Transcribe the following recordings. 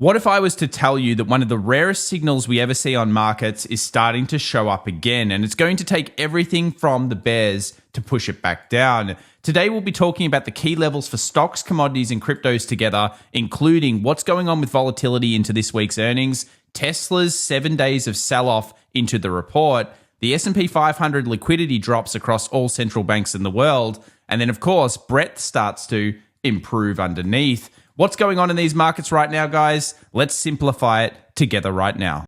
What if I was to tell you that one of the rarest signals we ever see on markets is starting to show up again, and it's going to take everything from the bears to push it back down? Today, we'll be talking about the key levels for stocks, commodities, and cryptos together, including what's going on with volatility into this week's earnings, Tesla's 7 days of sell-off into the report, the S&P 500 liquidity drops across all central banks in the world, and then, of course, breadth starts to improve underneath. What's going on in these markets right now, guys? Let's simplify it together right now.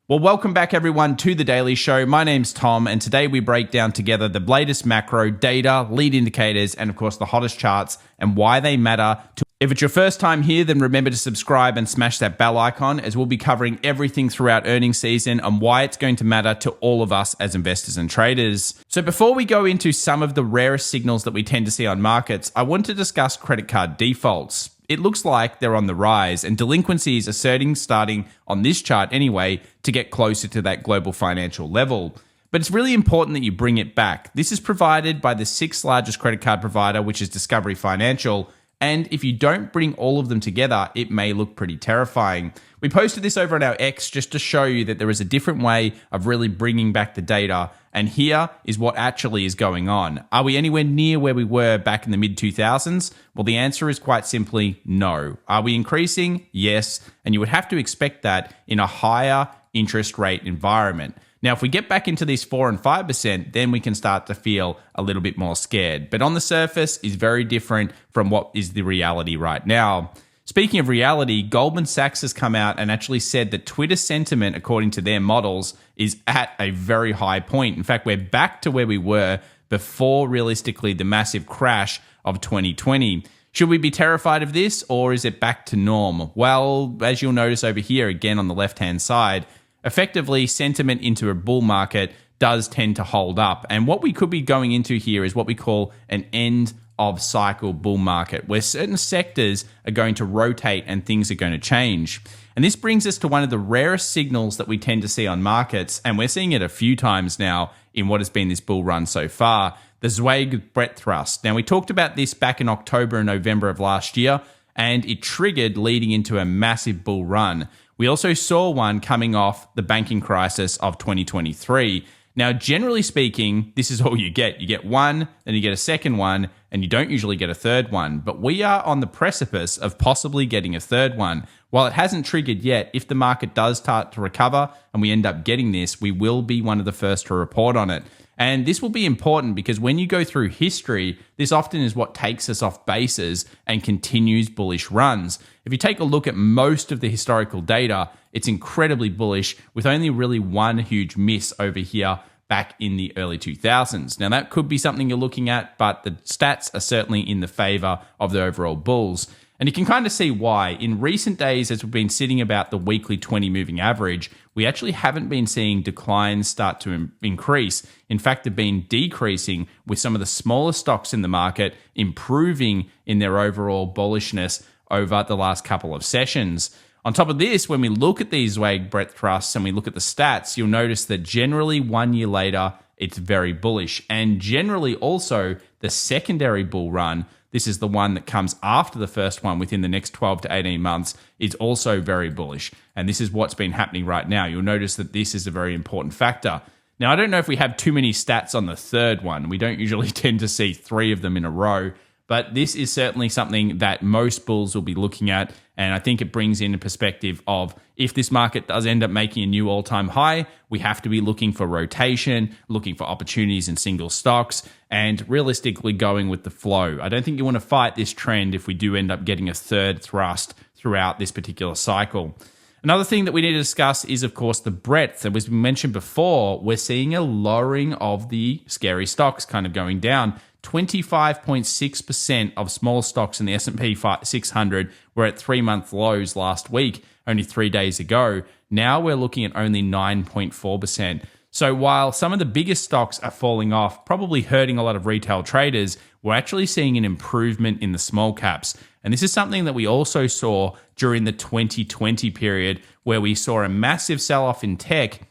Well, welcome back, everyone, to The Daily Show. My name's Tom, and today we break down together the latest macro data, lead indicators, and, of course, the hottest charts and why they matter. If it's your first time here, then remember to subscribe and smash that bell icon, as we'll be covering everything throughout earnings season and why it's going to matter to all of us as investors and traders. So before we go into some of the rarest signals that we tend to see on markets, I want to discuss credit card defaults. It looks like they're on the rise, and delinquencies are starting on this chart anyway, to get closer to that global financial level. But it's really important that you bring it back. This is provided by the sixth largest credit card provider, which is Discovery Financial. And if you don't bring all of them together, it may look pretty terrifying. We posted this over on our X just to show you that there is a different way of really bringing back the data. And here is what actually is going on. Are we anywhere near where we were back in the mid-2000s? Well, the answer is quite simply no. Are we increasing? Yes. And you would have to expect that in a higher interest rate environment. Now, if we get back into these 4 and 5%, then we can start to feel a little bit more scared. But on the surface is very different from what is the reality right now. Speaking of reality, Goldman Sachs has come out and actually said that Twitter sentiment, according to their models, is at a very high point. In fact, we're back to where we were before, realistically, the massive crash of 2020. Should we be terrified of this, or is it back to norm? Well, as you'll notice over here, again on the left-hand side, effectively, sentiment into a bull market does tend to hold up. And what we could be going into here is what we call an end of cycle bull market, where certain sectors are going to rotate and things are going to change. And this brings us to one of the rarest signals that we tend to see on markets, and we're seeing it a few times now in what has been this bull run so far, the Zweig breadth thrust. Now, we talked about this back in October and November of last year, and it triggered leading into a massive bull run. We also saw one coming off the banking crisis of 2023. Now, generally speaking, this is all you get. You get one, then you get a second one, and you don't usually get a third one. But we are on the precipice of possibly getting a third one. While it hasn't triggered yet, if the market does start to recover and we end up getting this, we will be one of the first to report on it. And this will be important because when you go through history, this often is what takes us off bases and continues bullish runs. If you take a look at most of the historical data, it's incredibly bullish with only really one huge miss over here back in the early 2000s. Now, that could be something you're looking at, but the stats are certainly in the favor of the overall bulls. And you can kind of see why. In recent days, as we've been sitting about the weekly 20 moving average, we actually haven't been seeing declines start to increase. In fact, they've been decreasing, with some of the smaller stocks in the market improving in their overall bullishness over the last couple of sessions. On top of this, when we look at these Zweig breadth thrusts and we look at the stats, you'll notice that generally 1 year later, it's very bullish. And generally also the secondary bull run, this is the one that comes after the first one within the next 12 to 18 months, is also very bullish. And this is what's been happening right now. You'll notice that this is a very important factor. Now, I don't know if we have too many stats on the third one. We don't usually tend to see 3 of them in a row. But this is certainly something that most bulls will be looking at. And I think it brings in a perspective of, if this market does end up making a new all-time high, we have to be looking for rotation, looking for opportunities in single stocks, and realistically going with the flow. I don't think you want to fight this trend if we do end up getting a third thrust throughout this particular cycle. Another thing that we need to discuss is, of course, the breadth. As we mentioned before, we're seeing a lowering of the scary stocks kind of going down. 25.6% of small stocks in the S&P 600 were at 3-month lows last week, only 3 days ago. Now we're looking at only 9.4%. So while some of the biggest stocks are falling off, probably hurting a lot of retail traders, we're actually seeing an improvement in the small caps. And this is something that we also saw during the 2020 period, where we saw a massive sell-off in tech,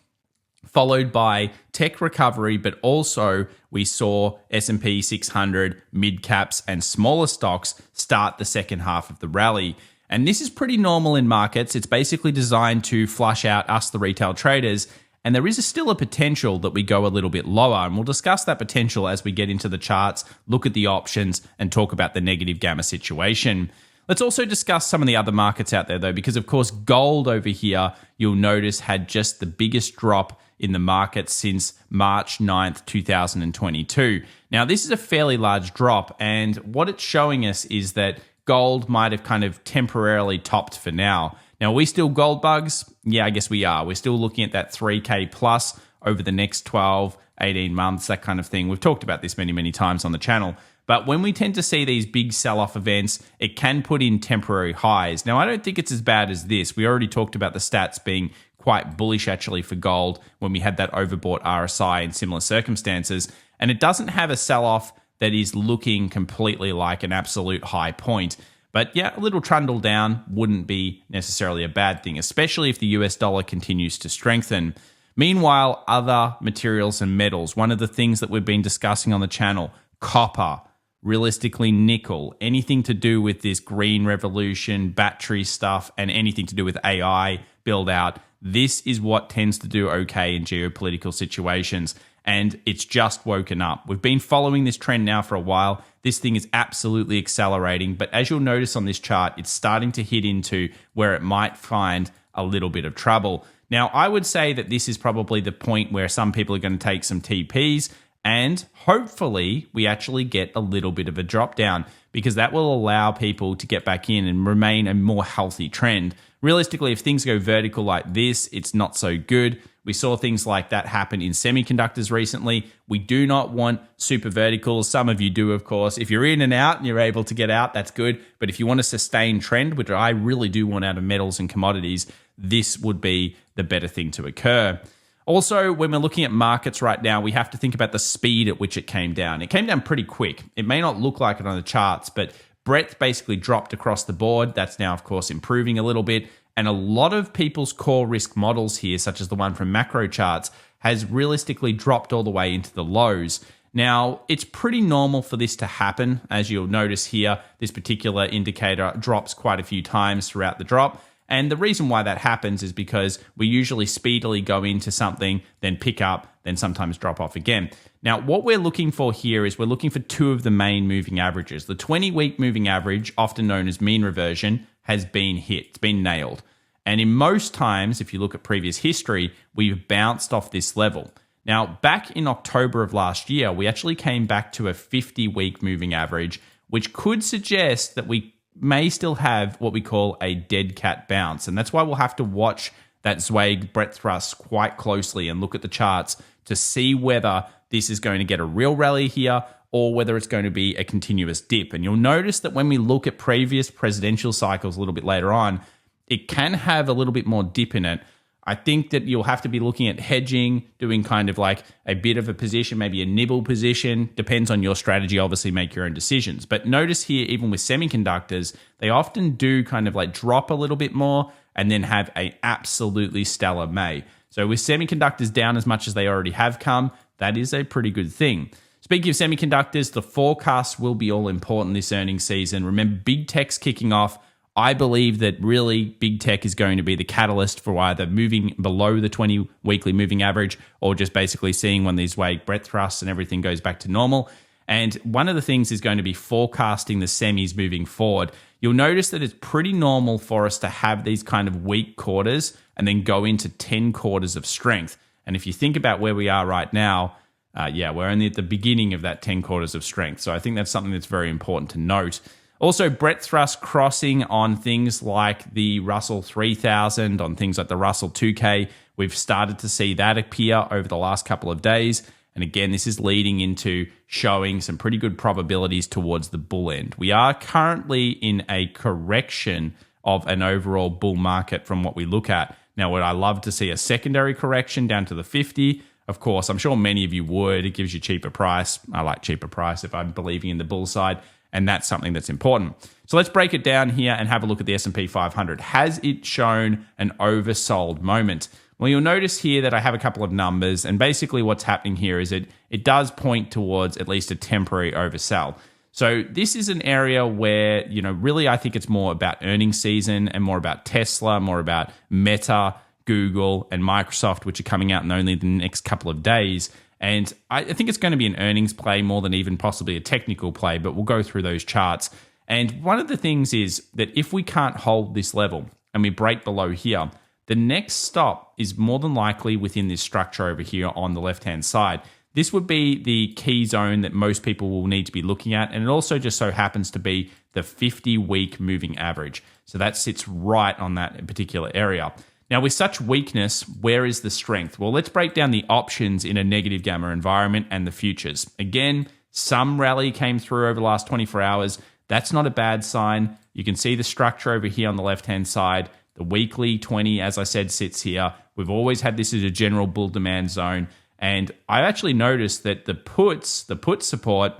followed by tech recovery, but also we saw S&P 600, mid caps, and smaller stocks start the second half of the rally. And this is pretty normal in markets. It's basically designed to flush out us, the retail traders. And there is still a potential that we go a little bit lower. And we'll discuss that potential as we get into the charts, look at the options, and talk about the negative gamma situation. Let's also discuss some of the other markets out there, though, because, of course, gold over here, you'll notice, had just the biggest drop in the market since March 9th, 2022. Now, this is a fairly large drop, and what it's showing us is that gold might have kind of temporarily topped for now. Now, are we still gold bugs? Yeah, I guess we are. We're still looking at that 3K plus over the next 12, 18 months, that kind of thing. We've talked about this many, many times on the channel. But when we tend to see these big sell-off events, it can put in temporary highs. Now, I don't think it's as bad as this. We already talked about the stats being quite bullish, actually, for gold when we had that overbought RSI in similar circumstances. And it doesn't have a sell-off that is looking completely like an absolute high point. But yeah, a little trundle down wouldn't be necessarily a bad thing, especially if the US dollar continues to strengthen. Meanwhile, other materials and metals, one of the things that we've been discussing on the channel, copper, realistically nickel, anything to do with this green revolution, battery stuff, and anything to do with AI build out, this is what tends to do okay in geopolitical situations. And it's just woken up. We've been following this trend now for a while. This thing is absolutely accelerating. But as you'll notice on this chart, it's starting to hit into where it might find a little bit of trouble. Now, I would say that this is probably the point where some people are going to take some TPs, and hopefully we actually get a little bit of a drop down, because that will allow people to get back in and remain a more healthy trend. Realistically, if things go vertical like this, it's not so good. We saw things like that happen in semiconductors recently. We do not want super verticals. Some of you do, of course. If you're in and out and you're able to get out, that's good. But if you want a sustained trend, which I really do want out of metals and commodities, this would be the better thing to occur. Also, when we're looking at markets right now, we have to think about the speed at which it came down. It came down pretty quick. It may not look like it on the charts, but breadth basically dropped across the board. That's now, of course, improving a little bit. And a lot of people's core risk models here, such as the one from macro charts, has realistically dropped all the way into the lows. Now, it's pretty normal for this to happen. As you'll notice here, this particular indicator drops quite a few times throughout the drop. And the reason why that happens is because we usually speedily go into something, then pick up, then sometimes drop off again. Now, what we're looking for here is we're looking for two of the main moving averages. The 20-week moving average, often known as mean reversion, has been hit. It's been nailed. And in most times, if you look at previous history, we've bounced off this level. Now, back in October of last year, we actually came back to a 50-week moving average, which could suggest that we may still have what we call a dead cat bounce. And that's why we'll have to watch that Zweig breadth thrust quite closely and look at the charts to see whether this is going to get a real rally here or whether it's going to be a continuous dip. And you'll notice that when we look at previous presidential cycles a little bit later on, it can have a little bit more dip in it. I think that you'll have to be looking at hedging, doing kind of like a bit of a position, maybe a nibble position. Depends on your strategy, obviously make your own decisions. But notice here, even with semiconductors, they often do kind of like drop a little bit more and then have a absolutely stellar May. So with semiconductors down as much as they already have come, that is a pretty good thing. Speaking of semiconductors, the forecasts will be all important this earnings season. Remember, big tech's kicking off. I believe that really big tech is going to be the catalyst for either moving below the 20 weekly moving average or just basically seeing when these Zweig breadth thrusts and everything goes back to normal. And one of the things is going to be forecasting the semis moving forward. You'll notice that it's pretty normal for us to have these kind of weak quarters and then go into 10 quarters of strength. And if you think about where we are right now, we're only at the beginning of that 10 quarters of strength. So I think that's something that's very important to note. Also, breadth thrust crossing on things like the Russell 3000, on things like the Russell 2K. We've started to see that appear over the last couple of days. And again, this is leading into showing some pretty good probabilities towards the bull end. We are currently in a correction of an overall bull market from what we look at. Now, would I love to see a secondary correction down to the 50? Of course, I'm sure many of you would. It gives you cheaper price. I like cheaper price if I'm believing in the bull side. And that's something that's important. So let's break it down here and have a look at the S&P 500. Has it shown an oversold moment? Well, you'll notice here that I have a couple of numbers, and basically what's happening here is it does point towards at least a temporary oversell. So this is an area where, really I think it's more about earnings season and more about Tesla, more about Meta, Google, and Microsoft, which are coming out in only the next couple of days. And I think it's going to be an earnings play more than even possibly a technical play, but we'll go through those charts. And one of the things is that if we can't hold this level and we break below here, the next stop is more than likely within this structure over here on the left-hand side. This would be the key zone that most people will need to be looking at. And it also just so happens to be the 50-week moving average. So that sits right on that particular area. Now, with such weakness, where is the strength? Well, let's break down the options in a negative gamma environment and the futures. Again, some rally came through over the last 24 hours. That's not a bad sign. You can see the structure over here on the left-hand side. The weekly 20, as I said, sits here. We've always had this as a general bull demand zone. And I actually noticed that the put support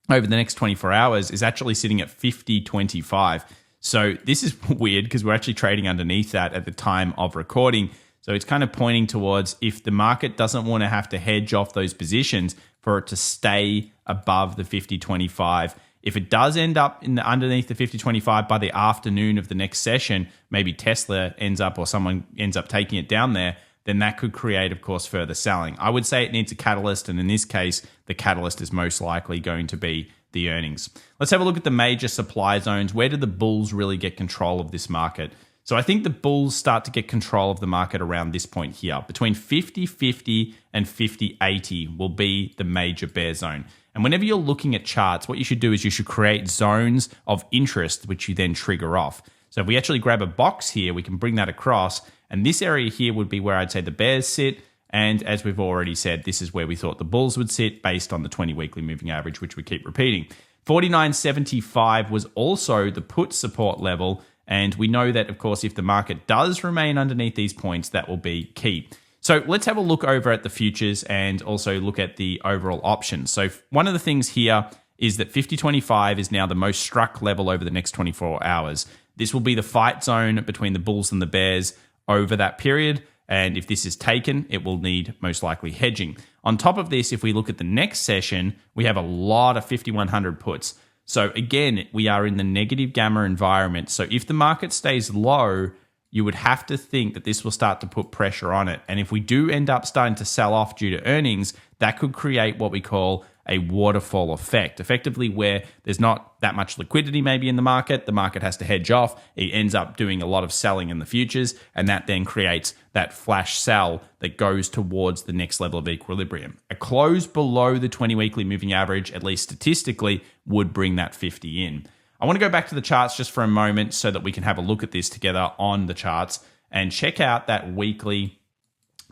over the next 24 hours is actually sitting at 50.25. So this is weird because we're actually trading underneath that at the time of recording. So it's kind of pointing towards if the market doesn't want to have to hedge off those positions for it to stay above the 50.25. If it does end up underneath the 50.25 by the afternoon of the next session, maybe Tesla ends up or someone ends up taking it down there, then that could create, of course, further selling. I would say it needs a catalyst, and in this case, the catalyst is most likely going to be the earnings. Let's have a look at the major supply zones. Where do the bulls really get control of this market? So I think the bulls start to get control of the market around this point here. Between 50.50 and 50.80 will be the major bear zone. And whenever you're looking at charts, what you should do is you should create zones of interest, which you then trigger off. So if we actually grab a box here, we can bring that across. And this area here would be where I'd say the bears sit. And as we've already said, this is where we thought the bulls would sit based on the 20 weekly moving average, which we keep repeating. 49.75 was also the put support level. And we know that, of course, if the market does remain underneath these points, that will be key. So let's have a look over at the futures and also look at the overall options. So one of the things here is that 50.25 is now the most struck level over the next 24 hours. This will be the fight zone between the bulls and the bears over that period. And if this is taken, it will need most likely hedging. On top of this, if we look at the next session, we have a lot of 5100 puts. So again, we are in the negative gamma environment. So if the market stays low, you would have to think that this will start to put pressure on it. And if we do end up starting to sell off due to earnings, that could create what we call a waterfall effect, effectively where there's not that much liquidity maybe in the market has to hedge off, it ends up doing a lot of selling in the futures, and that then creates that flash sell that goes towards the next level of equilibrium. A close below the 20 weekly moving average, at least statistically, would bring that 50 in. I want to go back to the charts just for a moment so that we can have a look at this together on the charts and check out that weekly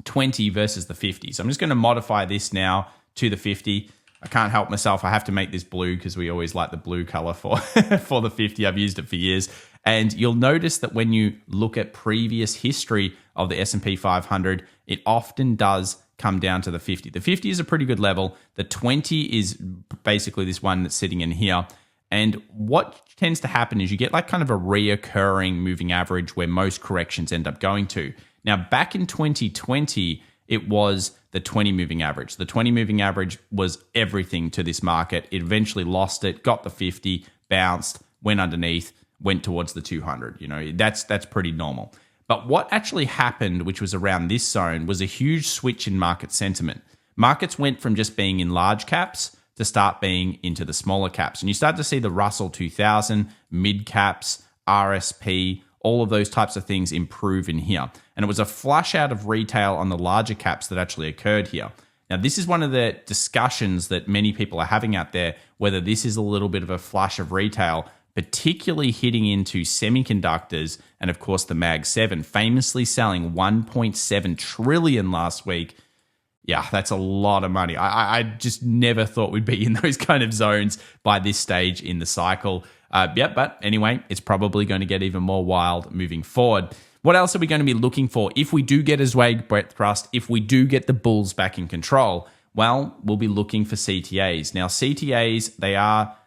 20 versus the 50. So I'm just going to modify this now to the 50. I can't help myself. I have to make this blue because we always like the blue color for, for the 50. I've used it for years. And you'll notice that when you look at previous history of the S&P 500, it often does come down to the 50. The 50 is a pretty good level. The 20 is basically this one that's sitting in here. And what tends to happen is you get like kind of a reoccurring moving average where most corrections end up going to. Now, back in 2020, it was the 20 moving average. The 20 moving average was everything to this market. It eventually lost it, got the 50, bounced, went underneath, went towards the 200. You know, that's pretty normal. But what actually happened, which was around this zone, was a huge switch in market sentiment. Markets went from just being in large caps to start being into the smaller caps. And you start to see the Russell 2000, mid caps, RSP, all of those types of things improve in here. And it was a flush out of retail on the larger caps that actually occurred here. Now, this is one of the discussions that many people are having out there, whether this is a little bit of a flush of retail, particularly hitting into semiconductors and, of course, the Mag 7, famously selling 1.7 trillion last week. Yeah, that's a lot of money. I just never thought we'd be in those kind of zones by this stage in the cycle. But anyway, it's probably going to get even more wild moving forward. What else are we going to be looking for if we do get a Zweig breadth thrust, if we do get the bulls back in control? Well, we'll be looking for CTAs. Now, CTAs, they are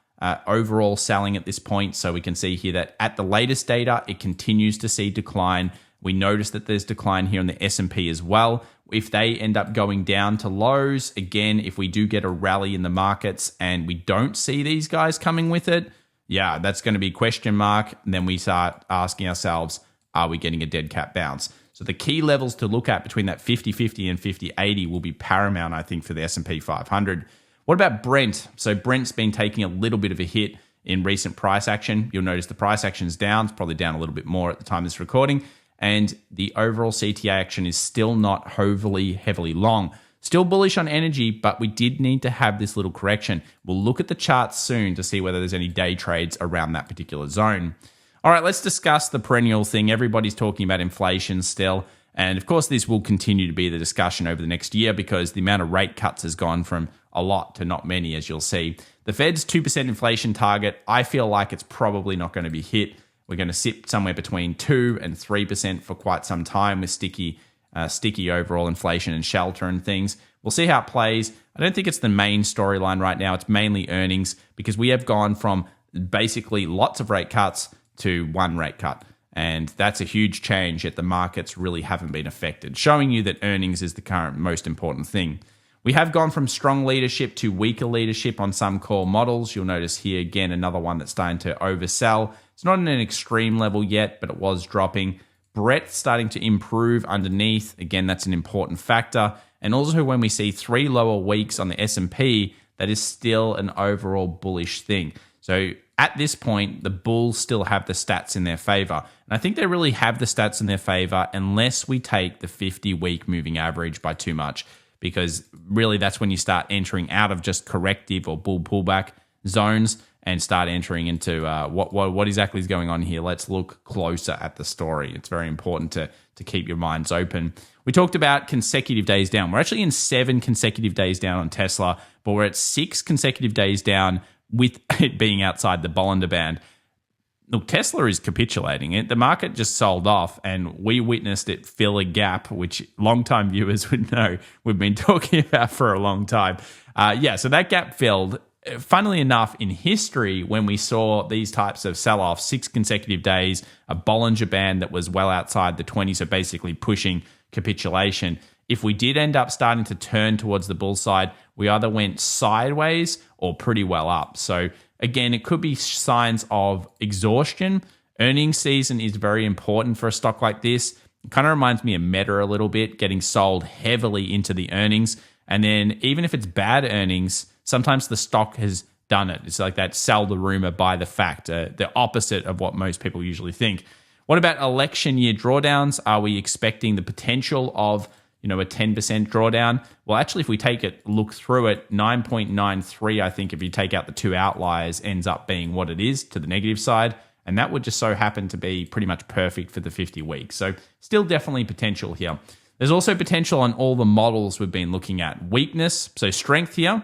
overall selling at this point. So we can see here that at the latest data, it continues to see decline. We notice that there's decline here in the S&P as well. if they end up going down to lows, again, if we do get a rally in the markets and we don't see these guys coming with it, yeah, that's going to be question mark. And then we start asking ourselves, are we getting a dead cat bounce? So the key levels to look at between that 50-50 and 50-80 will be paramount, I think, for the S&P 500. What about Brent? So Brent's been taking a little bit of a hit in recent price action. You'll notice the price action's down. It's probably down a little bit more at the time of this recording. And the overall CTA action is still not overly heavily long. Still bullish on energy, but we did need to have this little correction. We'll look at the charts soon to see whether there's any day trades around that particular zone. All right, let's discuss the perennial thing. Everybody's talking about inflation still. And of course, this will continue to be the discussion over the next year because the amount of rate cuts has gone from a lot to not many, as you'll see. The Fed's 2% inflation target, I feel like it's probably not going to be hit. We're going to sit somewhere between 2 and 3% for quite some time with sticky overall inflation and shelter and things. We'll see how it plays. I don't think it's the main storyline right now. It's mainly earnings because we have gone from basically lots of rate cuts to one rate cut. And that's a huge change, yet the markets really haven't been affected, showing you that earnings is the current most important thing. We have gone from strong leadership to weaker leadership on some core models. You'll notice here again another one that's starting to oversell. It's not in an extreme level yet, but it was dropping. Breadth starting to improve underneath. Again, that's an important factor. And also when we see 3 lower weeks on the S&P, that is still an overall bullish thing. So at this point, the bulls still have the stats in their favor. And I think they really have the stats in their favor unless we take the 50-week moving average by too much. Because really that's when you start entering out of just corrective or bull pullback zones and start entering into what exactly is going on here. Let's look closer at the story. It's very important to keep your minds open. We talked about consecutive days down. We're actually in 7 consecutive days down on Tesla, but we're at 6 consecutive days down with it being outside the Bollinger Band. Look, Tesla is capitulating it. The market just sold off, and we witnessed it fill a gap, which longtime viewers would know we've been talking about for a long time. So that gap filled. Funnily enough, in history, when we saw these types of sell-offs, 6 consecutive days, a Bollinger Band that was well outside the 20, so basically pushing capitulation. If we did end up starting to turn towards the bull side, we either went sideways or pretty well up. So again, it could be signs of exhaustion. Earnings season is very important for a stock like this. It kind of reminds me of Meta a little bit, getting sold heavily into the earnings. And then even if it's bad earnings, sometimes the stock has done it. It's like that sell the rumor, buy the fact, the opposite of what most people usually think. What about election year drawdowns? Are we expecting the potential of a 10% drawdown? Well, actually, if we look through it, 9.93, I think if you take out the 2 outliers, ends up being what it is to the negative side. And that would just so happen to be pretty much perfect for the 50 weeks. So still definitely potential here. There's also potential on all the models we've been looking at. Weakness, so strength here,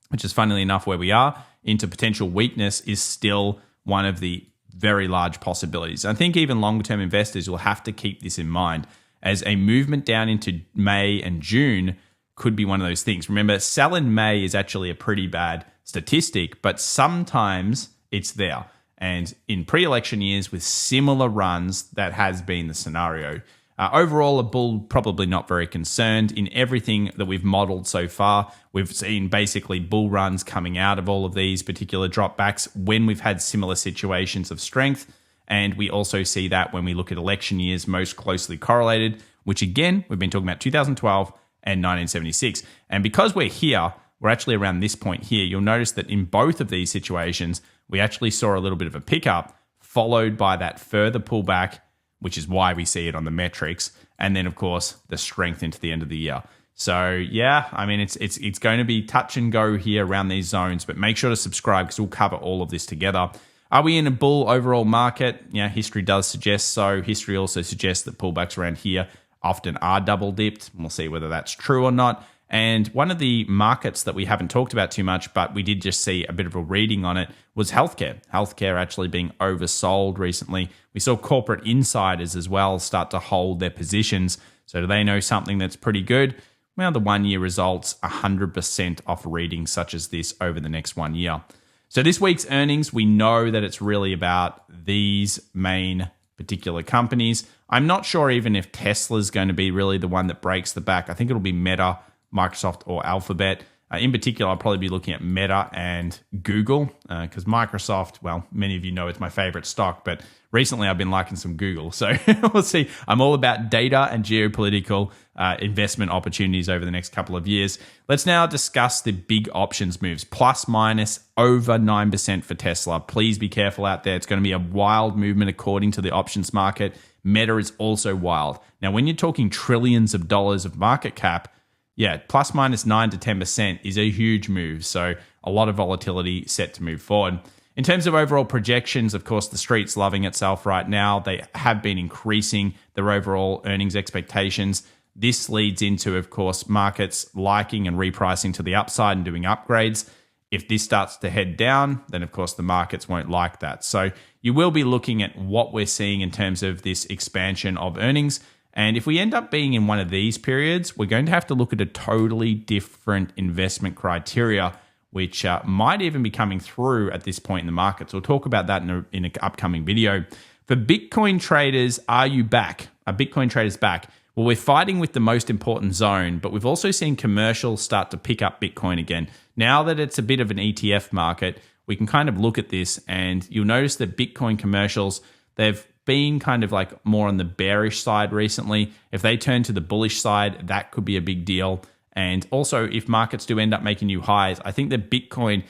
which is funnily enough where we are, into potential weakness is still one of the very large possibilities. I think even longer-term investors will have to keep this in mind, as a movement down into May and June could be one of those things. Remember, sell in May is actually a pretty bad statistic, but sometimes it's there. And in pre-election years with similar runs, that has been the scenario. Overall, a bull probably not very concerned. In everything that we've modeled so far, we've seen basically bull runs coming out of all of these particular dropbacks when we've had similar situations of strength. And we also see that when we look at election years most closely correlated, which again, we've been talking about 2012 and 1976. And because we're here, we're actually around this point here, you'll notice that in both of these situations, we actually saw a little bit of a pickup followed by that further pullback, which is why we see it on the metrics. And then, of course, the strength into the end of the year. So, yeah, I mean, it's going to be touch and go here around these zones, but make sure to subscribe because we'll cover all of this together. Are we in a bull overall market? Yeah, history does suggest so. History also suggests that pullbacks around here often are double dipped. We'll see whether that's true or not. And one of the markets that we haven't talked about too much, but we did just see a bit of a reading on it, was healthcare. Healthcare actually being oversold recently. We saw corporate insiders as well start to hold their positions. So do they know something that's pretty good? Well, the 1 year results 100% off readings such as this over the next 1 year. So this week's earnings, we know that it's really about these main particular companies. I'm not sure even if Tesla's going to be really the one that breaks the back. I think it'll be Meta, Microsoft, or Alphabet. In particular, I'll probably be looking at Meta and Google because Microsoft, well, many of you know it's my favorite stock, but recently I've been liking some Google. So we'll see. I'm all about data and geopolitical investment opportunities over the next couple of years. Let's now discuss the big options moves, plus minus over 9% for Tesla. Please be careful out there. It's going to be a wild movement according to the options market. Meta is also wild. Now, when you're talking trillions of dollars of market cap, yeah, plus minus 9 to 10% is a huge move. So a lot of volatility set to move forward. In terms of overall projections, of course, the street's loving itself right now. They have been increasing their overall earnings expectations. This leads into, of course, markets liking and repricing to the upside and doing upgrades. If this starts to head down, then of course the markets won't like that. So you will be looking at what we're seeing in terms of this expansion of earnings. And if we end up being in one of these periods, we're going to have to look at a totally different investment criteria, which might even be coming through at this point in the market. So we'll talk about that in an upcoming video. For Bitcoin traders, are you back? Are Bitcoin traders back? Well, we're fighting with the most important zone, but we've also seen commercials start to pick up Bitcoin again. Now that it's a bit of an ETF market, we can kind of look at this and you'll notice that Bitcoin commercials, they've been kind of like more on the bearish side recently. If they turn to the bullish side, that could be a big deal. And also, if markets do end up making new highs, I think that Bitcoin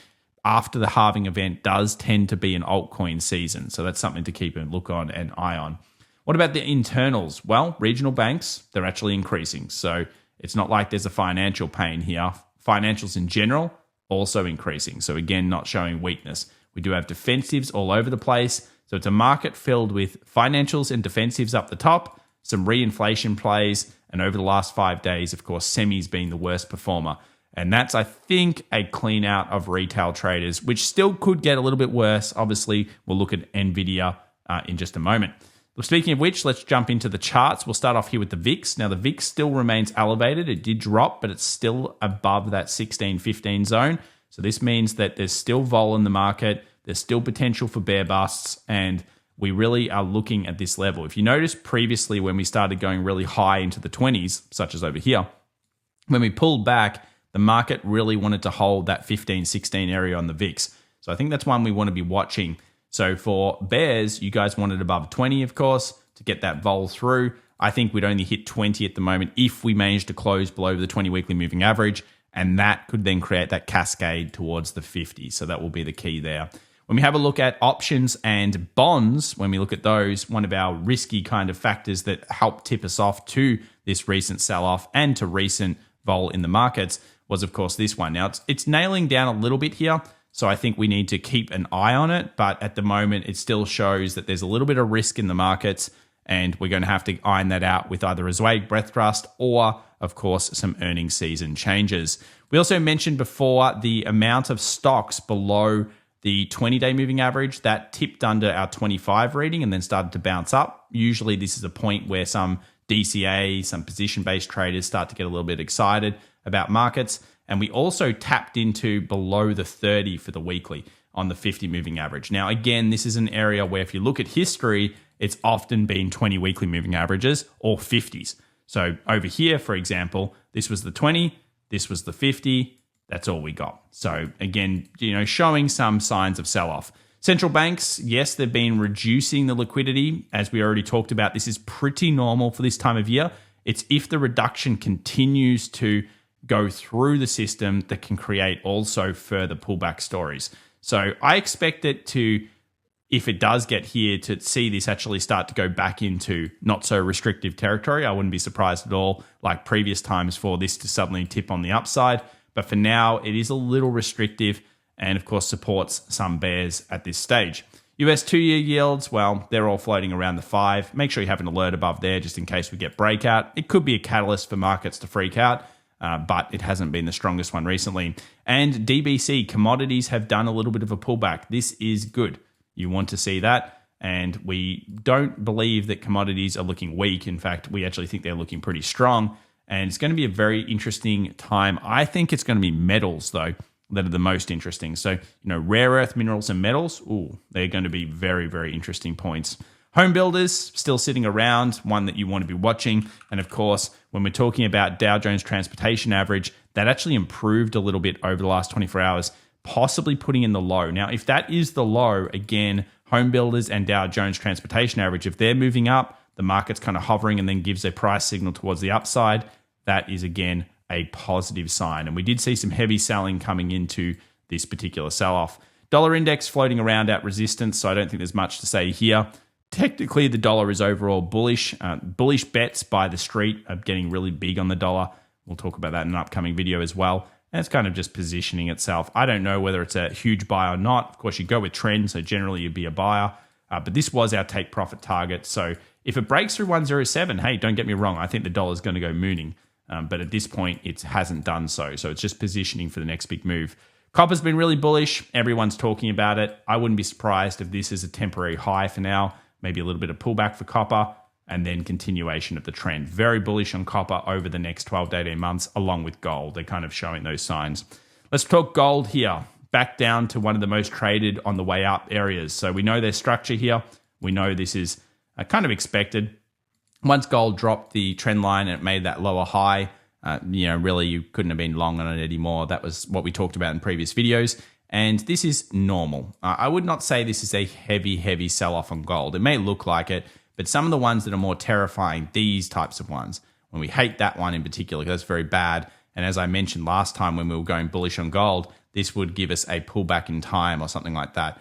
after the halving event does tend to be an altcoin season. So that's something to keep a look on and eye on. What about the internals? Well, regional banks, they're actually increasing. So it's not like there's a financial pain here. Financials in general, also increasing. So again, not showing weakness. We do have defensives all over the place. So it's a market filled with financials and defensives up the top, some reinflation plays, and over the last 5 days, of course, semis being the worst performer. And that's, I think, a clean out of retail traders, which still could get a little bit worse. Obviously, we'll look at NVIDIA in just a moment. Speaking of which, let's jump into the charts. We'll start off here with the VIX. Now, the VIX still remains elevated. It did drop, but it's still above that 16-15 zone. So this means that there's still vol in the market. There's still potential for bear busts, and we really are looking at this level. If you notice previously when we started going really high into the 20s, such as over here, when we pulled back, the market really wanted to hold that 15-16 area on the VIX. So I think that's one we want to be watching. So for bears, you guys wanted above 20, of course, to get that vol through. I think we'd only hit 20 at the moment if we managed to close below the 20 weekly moving average, and that could then create that cascade towards the 50. So that will be the key there. When we have a look at options and bonds, when we look at those, one of our risky kind of factors that helped tip us off to this recent sell-off and to recent vol in the markets was, of course, this one. Now, it's nailing down a little bit here, so I think we need to keep an eye on it. But at the moment, it still shows that there's a little bit of risk in the markets, and we're going to have to iron that out with either a Zweig breath trust or, of course, some earnings season changes. We also mentioned before the amount of stocks below the 20-day moving average that tipped under our 25 reading and then started to bounce up. Usually this is a point where some DCA, some position-based traders start to get a little bit excited about markets. And we also tapped into below the 30 for the weekly on the 50 moving average. Now, again, this is an area where if you look at history, it's often been 20 weekly moving averages or 50s. So over here, for example, this was the 20, this was the 50, that's all we got. So again, showing some signs of sell-off. Central banks, yes, they've been reducing the liquidity. As we already talked about, this is pretty normal for this time of year. It's if the reduction continues to go through the system that can create also further pullback stories. So I expect it to, if it does get here, to see this actually start to go back into not so restrictive territory. I wouldn't be surprised at all, like previous times, for this to suddenly tip on the upside. But for now, it is a little restrictive and, of course, supports some bears at this stage. US 2-year yields, well, they're all floating around the 5. Make sure you have an alert above there just in case we get breakout. It could be a catalyst for markets to freak out, but it hasn't been the strongest one recently. And DBC, commodities, have done a little bit of a pullback. This is good. You want to see that. And we don't believe that commodities are looking weak. In fact, we actually think they're looking pretty strong. And it's going to be a very interesting time. I think it's going to be metals, though, that are the most interesting. So, rare earth minerals and metals, they're going to be very, very interesting points. Home builders still sitting around, one that you want to be watching. And of course, when we're talking about Dow Jones Transportation Average, that actually improved a little bit over the last 24 hours, possibly putting in the low. Now, if that is the low, again, home builders and Dow Jones Transportation Average, if they're moving up, the market's kind of hovering and then gives a price signal towards the upside, that is, again, a positive sign. And we did see some heavy selling coming into this particular sell-off. Dollar index floating around at resistance, so I don't think there's much to say here. Technically, the dollar is overall bullish. Bullish bets by the street are getting really big on the dollar. We'll talk about that in an upcoming video as well. And it's kind of just positioning itself. I don't know whether it's a huge buy or not. Of course, you go with trend, so generally you'd be a buyer. But this was our take profit target. So if it breaks through 107, hey, don't get me wrong, I think the dollar is going to go mooning. But at this point, it hasn't done so. So it's just positioning for the next big move. Copper's been really bullish. Everyone's talking about it. I wouldn't be surprised if this is a temporary high for now. Maybe a little bit of pullback for copper and then continuation of the trend. Very bullish on copper over the next 12 to 18 months, along with gold. They're kind of showing those signs. Let's talk gold here. Back down to one of the most traded on the way up areas. So we know their structure here. We know this is kind of expected. Once gold dropped the trend line and it made that lower high, really you couldn't have been long on it anymore. That was what we talked about in previous videos. And this is normal. I would not say this is a heavy sell-off on gold. It may look like it, but some of the ones that are more terrifying, these types of ones, when we hate that one in particular, because that's very bad. And as I mentioned last time when we were going bullish on gold, this would give us a pullback in time or something like that.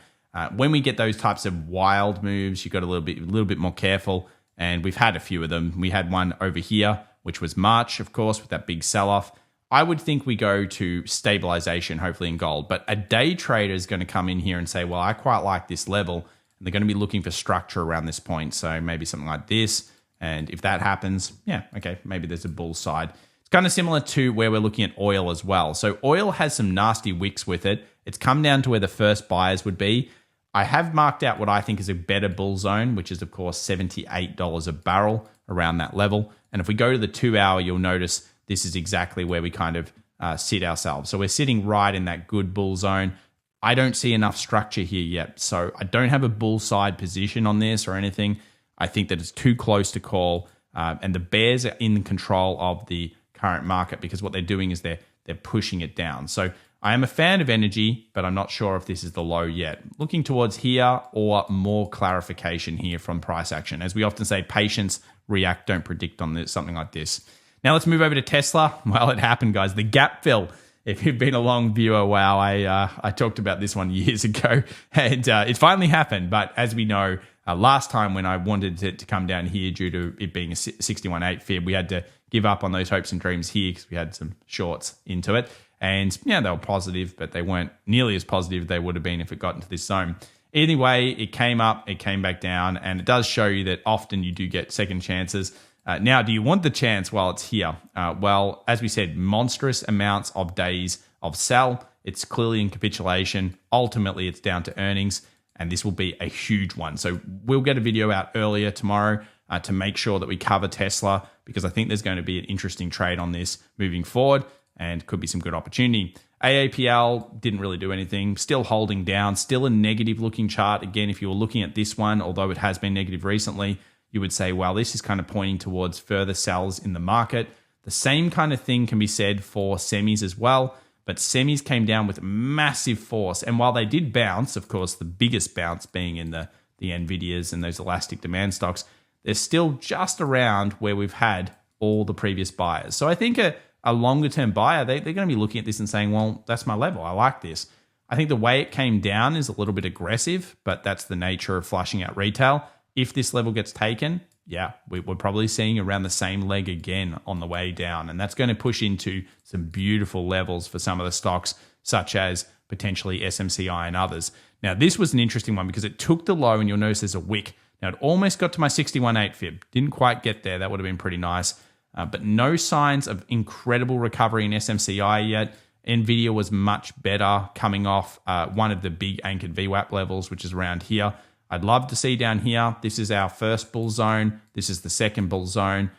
When we get those types of wild moves, you've got a little bit more careful. And we've had a few of them. We had one over here, which was March, of course, with that big sell-off. I would think we go to stabilization, hopefully in gold. But a day trader is going to come in here and say, well, I quite like this level. And they're going to be looking for structure around this point. So maybe something like this. And if that happens, yeah, okay, maybe there's a bull side. It's kind of similar to where we're looking at oil as well. So oil has some nasty wicks with it. It's come down to where the first buyers would be. I have marked out what I think is a better bull zone, which is, of course, $78 a barrel, around that level. And if we go to the 2 hour, you'll notice this is exactly where we kind of sit ourselves. So we're sitting right in that good bull zone. I don't see enough structure here yet. So I don't have a bull side position on this or anything. I think that it's too close to call. And the bears are in control of the current market because what they're doing is they're pushing it down. So I am a fan of energy, but I'm not sure if this is the low yet. Looking towards here or more clarification here from price action. As we often say, patience, react, don't predict on this, something like this. Now let's move over to Tesla. Well, it happened, guys. The gap fill. If you've been a long viewer, wow, I talked about this one years ago, and it finally happened. But as we know, last time when I wanted it to come down here due to it being a 61.8 fib, we had to give up on those hopes and dreams here because we had some shorts into it. And yeah, they were positive, but they weren't nearly as positive as they would have been if it got into this zone. Anyway, it came up, it came back down, and it does show you that often you do get second chances. Now, do you want the chance while it's here? Well, as we said, monstrous amounts of days of sell. It's clearly in capitulation. Ultimately, it's down to earnings, and this will be a huge one. So we'll get a video out earlier tomorrow to make sure that we cover Tesla, because I think there's going to be an interesting trade on this moving forward and could be some good opportunity. AAPL didn't really do anything, still holding down, still a negative looking chart. Again, if you were looking at this one, although it has been negative recently, you would say, well, this is kind of pointing towards further sells in the market. The same kind of thing can be said for semis as well, but semis came down with massive force. And while they did bounce, of course, the biggest bounce being in the NVIDIAs and those elastic demand stocks, they're still just around where we've had all the previous buyers. So I think a longer term buyer, they're going to be looking at this and saying, well, that's my level. I like this. I think the way it came down is a little bit aggressive, but that's the nature of flushing out retail. If this level gets taken, yeah, we're probably seeing around the same leg again on the way down. And that's going to push into some beautiful levels for some of the stocks, such as potentially SMCI and others. Now, this was an interesting one because it took the low, and you'll notice there's a wick. Now, it almost got to my 61.8 fib. Didn't quite get there. That would have been pretty nice. But no signs of incredible recovery in SMCI yet. NVIDIA was much better coming off one of the big anchored VWAP levels, which is around here. I'd love to see down here. This is our first bull zone. This is the second bull zone.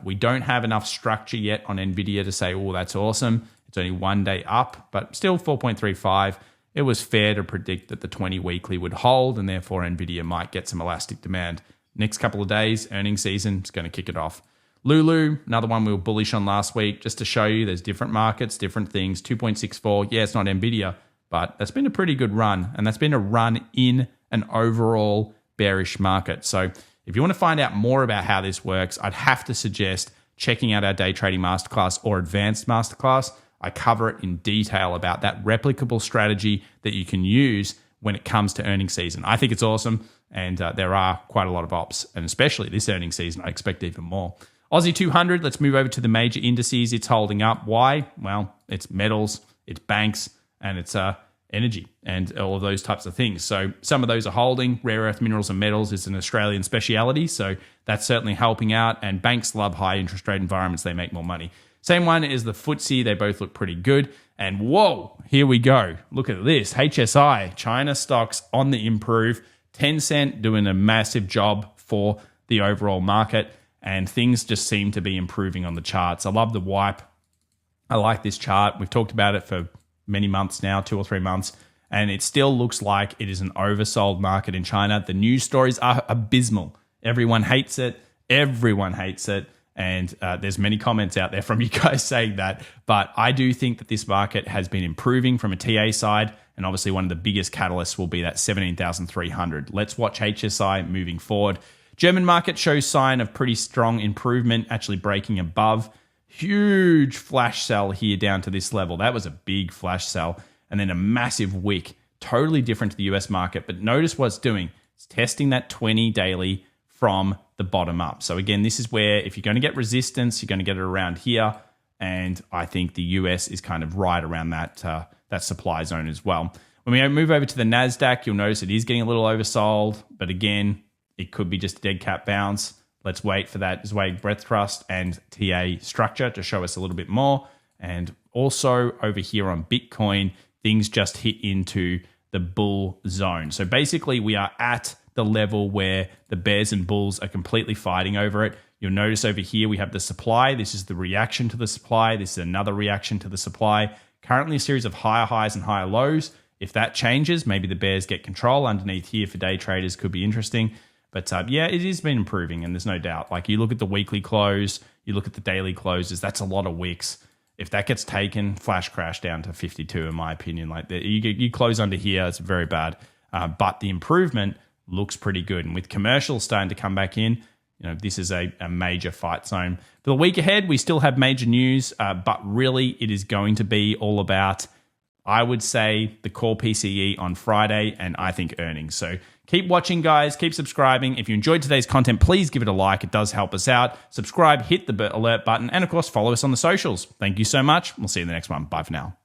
We don't have enough structure yet on NVIDIA to say, oh, that's awesome. It's only 1 day up, but still 4.35. It was fair to predict that the 20 weekly would hold, and therefore NVIDIA might get some elastic demand. next couple of days, earnings season is going to kick it off. Lulu, another one we were bullish on last week, just to show you there's different markets, different things. 2.64, yeah, it's not NVIDIA, but that's been a pretty good run. And that's been a run in an overall bearish market. So if you want to find out more about how this works, I'd have to suggest checking out our day trading masterclass or advanced masterclass. I cover it in detail about that replicable strategy that you can use when it comes to earnings season. I think it's awesome, and there are quite a lot of ops, and especially this earnings season, I expect even more. Aussie 200, let's move over to the major indices. It's holding up. Why? Well, it's metals, it's banks, and it's energy and all of those types of things. So some of those are holding. Rare earth minerals and metals is an Australian speciality, so that's certainly helping out. And banks love high interest rate environments. They make more money. Same one is the FTSE. They both look pretty good. And whoa, here we go. Look at this. HSI, China stocks on the improve. Tencent doing a massive job for the overall market. And things just seem to be improving on the charts. I love the wipe. I like this chart. We've talked about it for many months now, 2 or 3 months, and it still looks like it is an oversold market in China. The news stories are abysmal. Everyone hates it. Everyone hates it. And there's many comments out there from you guys saying that. But I do think that this market has been improving from a TA side. And obviously one of the biggest catalysts will be that 17,300. Let's watch HSI moving forward. German market shows sign of pretty strong improvement, actually breaking above. Huge flash sell here down to this level. That was a big flash sell. And then a massive wick, totally different to the US market. But notice what it's doing. It's testing that 20 daily from the bottom up. So again, this is where if you're going to get resistance, you're going to get it around here. And I think the US is kind of right around that supply zone as well. When we move over to the NASDAQ, you'll notice it is getting a little oversold. But again, it could be just a dead cat bounce. Let's wait for that Zweig breadth thrust and TA structure to show us a little bit more. And also over here on Bitcoin, things just hit into the bull zone. So basically we are at the level where the bears and bulls are completely fighting over it. You'll notice over here we have the supply. This is the reaction to the supply. This is another reaction to the supply. Currently a series of higher highs and higher lows. If that changes, maybe the bears get control underneath here for day traders. Could be interesting. But yeah, it has been improving, and there's no doubt. Like you look at the weekly close, you look at the daily closes, that's a lot of wicks. If that gets taken, flash crash down to 52, in my opinion. Like you close under here, it's very bad. But the improvement looks pretty good. And with commercials starting to come back in, this is a major fight zone. For the week ahead, we still have major news, but really it is going to be all about, I would say, the core PCE on Friday, and I think earnings. So keep watching, guys. Keep subscribing. If you enjoyed today's content, please give it a like. It does help us out. Subscribe, hit the alert button, and of course, follow us on the socials. Thank you so much. We'll see you in the next one. Bye for now.